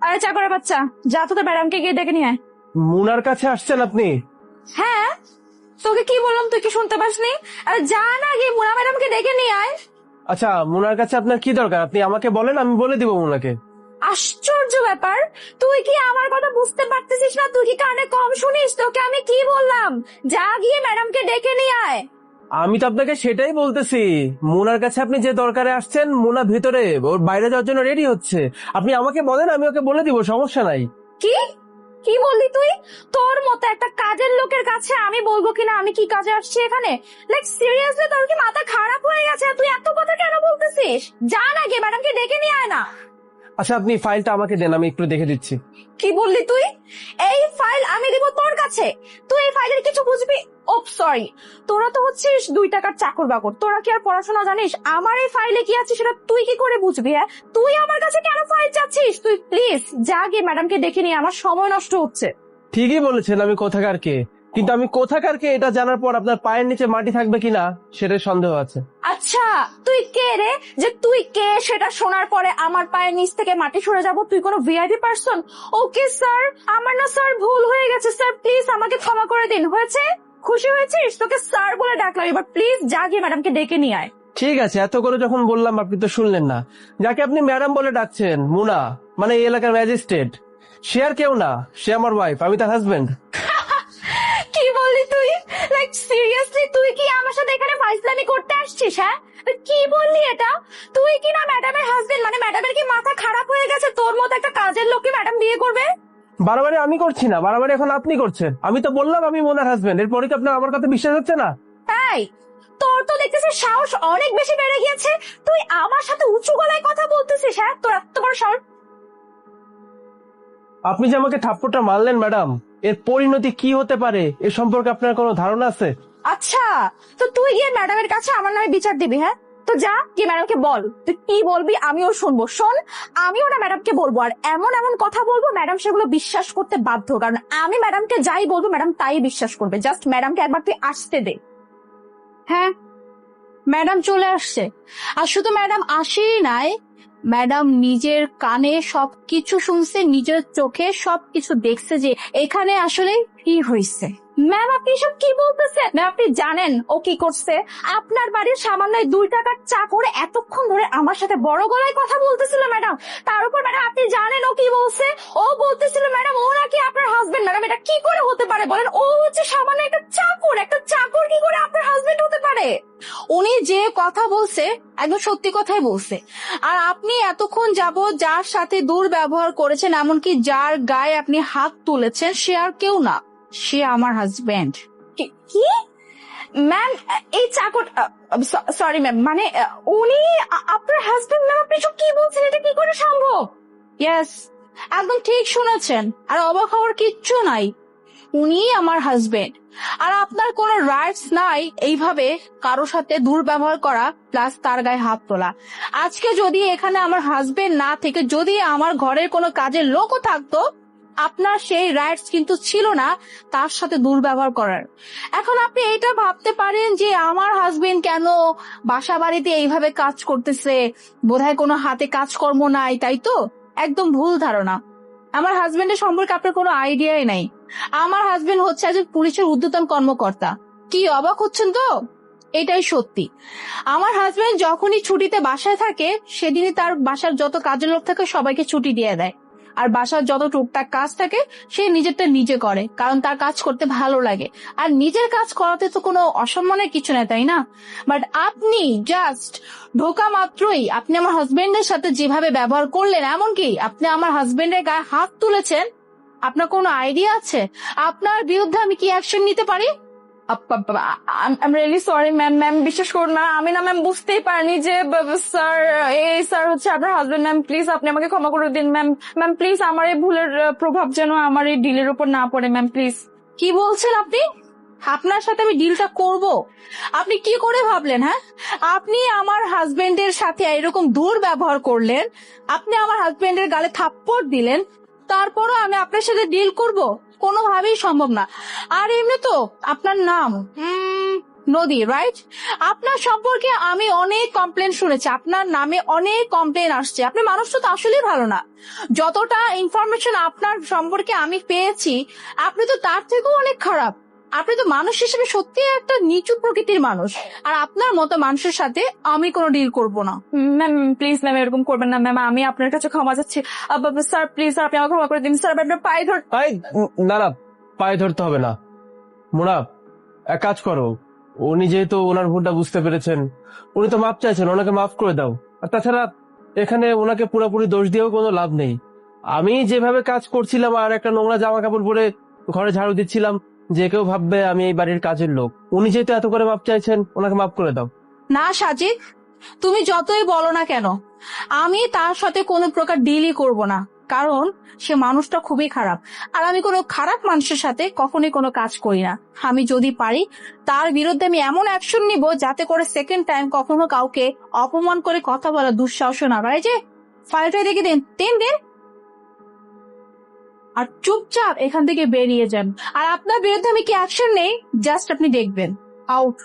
আরে চাকরের বাচ্চা, যা তো তোর ম্যাডামকে গিয়ে ডেকে নিয়ে আয়। মুনার কাছে আসছেন আপনি? হ্যাঁ, তোকে কি বললাম, তুই কি শুনতে পাসনি? আরে যা না, গিয়ে মুনা ম্যাডামকে ডেকে নিয়ে আয়। আচ্ছা, মুনার কাছে আপনার কি দরকার? আপনি আমাকে বলেন, আমি বলে দিব মুনাকে। আশ্চর্য ব্যাপার, তুই কি আমার কথা বুঝতে পারতেছিস না? তুই কি কানে কম শুনিস? তোকে আমি কি বললাম? যা গিয়ে ম্যাডামকে ডেকে নিয়ে আয়। আমি তো আপনাকে সেটাই বলতেছি, মুনার কাছে আপনি যে দরকারে আসছেন, মুনা ভিতরে, ওর বাইরে যাওয়ার জন্য রেডি হচ্ছে। আপনি আমাকে বলেন, আমি ওকে বলে দিব, সমস্যা নাই। কি কি বললি তুই? তোর মতো একটা কাজের লোকের কাছে আমি বলবো কিনা আমি কি কাজে আসছি এখানে? লাইক সিরিয়াসলি, তোর কি মাথা খারাপ হয়ে গেছে? তুই এত কথা কেন বলতেছিস? যা না, গিয়ে ম্যাডামকে ডেকে নিয়ে আয় না। আচ্ছা, আপনি ফাইলটা আমাকে দেন, আমি একটু দেখে দিচ্ছি। কি বললি তুই? এই ফাইল আমি দিব তোর কাছে? তুই এই ফাইলের কিছু বুঝবি? ও সরি, তোরা তো হচ্ছিস 2 টাকার চাকর বাকর, তোরা কি আর পড়াশোনা জানিস? আমার এই ফাইলে কি আছে সেটা তুই কি করে বুঝবি? হ্যাঁ, তুই আমার কাছে কেন ফাইল চাচ্ছিস? তুই প্লিজ যা গিয়ে ম্যাডামকে ডেকে নিয়ে, আমার সময় নষ্ট হচ্ছে। ঠিকই বলেছেন, আমি কোথাকার কে, কিন্তু আমি কোথাকার কে এটা জানার পর আপনার পায়ের নিচে মাটি থাকবে কিনা সেটা সন্দেহ আছে। আচ্ছা, তুই কে রে যে তুই কে সেটা শোনার পরে আমার পায়ের নিচ থেকে মাটি সরে যাব? তুই কোনো ভিআইপি পারসন? ওকে স্যার, আমার না স্যার ভুল হয়ে গেছে স্যার, প্লিজ আমাকে ক্ষমা করে দিন। হয়েছে? খুশি হয়েছিস? তোকে স্যার বলে ডাকলাম, এবার প্লিজ যা গিয়ে ম্যাডামকে ডেকে নিয়ে আয়। ঠিক আছে, এত করে যখন বললাম আপনি তো শুনলেন না। যাকে আপনি ম্যাডাম বলে ডাকছেন, মুনা, মানে এই এলাকার ম্যাজিস্ট্রেট, সে আর কেউ না, সে আমার ওয়াইফ, আমি তার হাজবেন্ড। কি বললি তুই? লাইক সিরিয়াসলি, তুই কি আমার সাথে এখানে ফাইজলামি করতে আসছিস? হ্যাঁ, তুই কি বললি এটা? তুই কি না ম্যাডামের হাজবেন্ড? মানে ম্যাডামের কি মাথা খারাপ হয়ে গেছে? তোর মতো একটা কাজের লোককে ম্যাডাম বিয়ে করবে? বারবারে আমি করছি না, বারবারে এখন আপনি করছেন। আমি তো বললাম আমি মোনার হাজবেন্ড, এরপরে কি আপনার আমার কথা বিশ্বাস হচ্ছে না? তাই তোর তো দেখতেছি সাহস অনেক বেশি বেড়ে গিয়েছে। তুই আমার সাথে উঁচু গলায় কথা বলতেছিস? হ্যাঁ, তোর এত বড় সাহস! আপনি যে আমাকে থাপ্পড়টা মারলেন ম্যাডাম, এর পরিণতি কি হতে পারে এ সম্পর্কে আপনার কোনো ধারণা আছে? আচ্ছা, তো তুই গিয়ে ম্যাডামের কাছে আমার নামে বিচার দিবি? হ্যাঁ, তো যা গিয়ে ম্যাডামকে বল। তুই কি বলবি আমিও শুনবো। শোন, আমিও না ম্যাডামকে বলবো, আর এমন এমন কথা বলবো ম্যাডাম সেগুলো বিশ্বাস করতে বাধ্য, কারণ আমি ম্যাডামকে যাই বলবো ম্যাডাম তাই বিশ্বাস করবে। জাস্ট ম্যাডামকে একবার তুই আসতে দে। হ্যাঁ, ম্যাডাম চলে আসছে। আর শুধু ম্যাডাম আসেই নাই, ম্যাডাম নিজের কানে সবকিছু শুনছে, নিজের চোখে সবকিছু দেখছে যে এখানে আসলে কি হয়েছে। ম্যাম, আপনি সব কি বলতেছেন? ম্যাম, আপনি জানেন ও কি করছে? আপনার বাড়ির সামান্য 2 টাকার চা করে এতক্ষণ ধরে আমার সাথে বড় গলায় কথা বলতেছিল ম্যাডাম। তার উপর ম্যাডাম আপনি জানেন ও কি বলছে? ও বলতেছিল ম্যাডাম ও নাকি আপনার হাজবেন্ড। ম্যাডাম, এটা কি করে হতে পারে বলেন? ও হচ্ছে সামান্য একটা চাকর, একটা চাকর কি করে আপনার হাজবেন্ড হতে পারে? উনি যে কথা বলছে একদম সত্যি কথাই বলছে। আর আপনি এতক্ষণ যাবত যার সাথে দুর্ব্যবহার করেছেন, এমনকি যার গায়ে আপনি হাত তুলেছেন, সে আর কেউ না, সে আমার হাজবেন্ড। কি? ম্যাম, এই চাকর, সরি ম্যাম, মানে উনি আপনার হাজবেন্ড? ম্যাম, আপনি সব কি বলছেন? এটা কি করে সম্ভব? ইয়েস, একদম ঠিক শুনেছেন, আর অবাক হওয়ার কিচ্ছু নাই। উনি আমার হাজবেন্ড, আর আপনার কোনো রাইটস নাই এইভাবে কারোর সাথে দুর্ব্যবহার করা, প্লাস তার গায়ে হাত তোলা। আজকে যদি এখানে আমার হাজবেন্ড না থেকে যদি আমার ঘরের কোনো কাজের লোকও থাকতো, আপনার সেই রাইটস কিন্তু ছিল না তার সাথে দুর্ব্যবহার করার। এখন আপনি এটা ভাবতে পারেন যে আমার হাজবেন্ড কেন বাসা বাড়িতে এইভাবে কাজ করতেছে, বোধহয় কোনো হাতে কাজকর্ম নাই, তাই তো? একদম ভুল ধারণা। আমার হাজবেন্ডের সম্পর্কে আপনার কোনো আইডিয়াই নাই। আমার হাজবেন্ড হচ্ছে একজন পুলিশের ঊর্ধ্বতন কর্মকর্তা। কি অবাক হচ্ছেন তো? এটাই সত্যি। আমার হাজবেন্ড যখনই ছুটিতে বাসায় থাকে, সেদিনই তার বাসার যত কাজের লোক থাকে সবাইকে ছুটি দিয়ে দেয়, আর বাসার যত টুকটাক কাজ থাকে সে নিজেরটা নিজে করে, কারণ তার কাজ করতে ভালো লাগে। আর নিজের কাজ করাতে তো কোনো অসম্মানের কিছু নেই, তাই না? বাট আপনি জাস্ট ঢোকা মাত্রই আপনি আমার হাজবেন্ডের সাথে যেভাবে ব্যবহার করলেন, এমনকি আপনি আমার হাজবেন্ডের গায়ে হাত তুলেছেন, আপনার কোনো আইডিয়া আছে আপনার বিরুদ্ধে আমি কি অ্যাকশন নিতে পারি? I'm really sorry ma'am. Ma'am, বিশ্বাস করুন ম্যাম, আমি না ম্যাম বুঝতেই পারিনি যে স্যার, এই স্যার হচ্ছে আপনার হাজবেন্ড। ম্যাম প্লিজ আপনি আমাকে ক্ষমা করে দিন ম্যাম। ম্যাম প্লিজ, আমার এই ভুলের প্রভাব যেন আমার এই ডিলের উপর না পড়ে ম্যাম, প্লিজ। কি বলছেন আপনি? আপনার সাথে আমি ডিলটা করব? আপনি কি করে ভাবলেন? হ্যাঁ, আপনি আমার হাজবেন্ডের সাথে এরকম দুর্ব্যবহার করলেন, আপনি আমার হাজবেন্ডের গালে থাপ্পড় দিলেন, তারপরও আমি আপনার সাথে ডিল করব? কোনোভাবেই সম্ভব না। আর এমনি তো আপনার নাম নদী, রাইট? আপনার সম্পর্কে আমি অনেক কমপ্লেন শুনেছি, আপনার নামে অনেক কমপ্লেন আসছে। আপনি মানুষটা তো আসলেই ভালো না। যতটা ইনফরমেশন আপনার সম্পর্কে আমি পেয়েছি, আপনি তো তার থেকেও অনেক খারাপ। আপনি তো মানুষ হিসেবে সত্যি একটা নিচু প্রকৃতির মানুষ, আর আপনার মতো মানুষের সাথে আমি কোনো ডিল করব না। ম্যাম প্লিজ ম্যাম এরকম করবেন না ম্যাম, আমি আপনার কাছে ক্ষমা চাচ্ছি। স্যার প্লিজ স্যার, আপনি আমাকে ক্ষমা করে দিন স্যার, আপনার পায়ে ধর। না না, পায়ে ধরতে হবে না। মোনা, এক কাজ করো, উনি যেহেতু ওনার ভুলটা বুঝতে পেরেছেন, উনি তো মাপ চাইছেন, ওনাকে মাফ করে দাও। আর তাছাড়া এখানে ওনাকে পুরোপুরি দোষ দিয়েও কোনো লাভ নেই। আমি যেভাবে কাজ করছিলাম আর একটা নোংরা জামা কাপড় পরে ঘরে ঝাড়ু দিচ্ছিলাম, যে কেউ ভাববে আমি এই বাড়ির কাজের লোক। উনি যেহেতু এত করে মাপ চাইছেন, ওনাকে মাফ করে দাও। না সাজিদ, তুমি যতই বলো না কেন, আমি তার সাথে কোনো প্রকার ডিলই করব না, কারণ সে মানুষটা খুবই খারাপ। আর আমি কোনো খারাপ মানুষের সাথে কখনোই কোনো কাজ করি না। আমি যদি পারি তার বিরুদ্ধে আমি এমন অ্যাকশন নিব যাতে করে সেকেন্ড টাইম কখনো কাউকে অপমান করে কথা বলার দুঃসাহস না করে। যে ফাইলটা দেখে দিন, দিন আর চুপচাপ এখান থেকে বেরিয়ে যান। আর আপনার বিরুদ্ধে আমি কি অ্যাকশন নেই জাস্ট আপনি দেখবেন। আউট।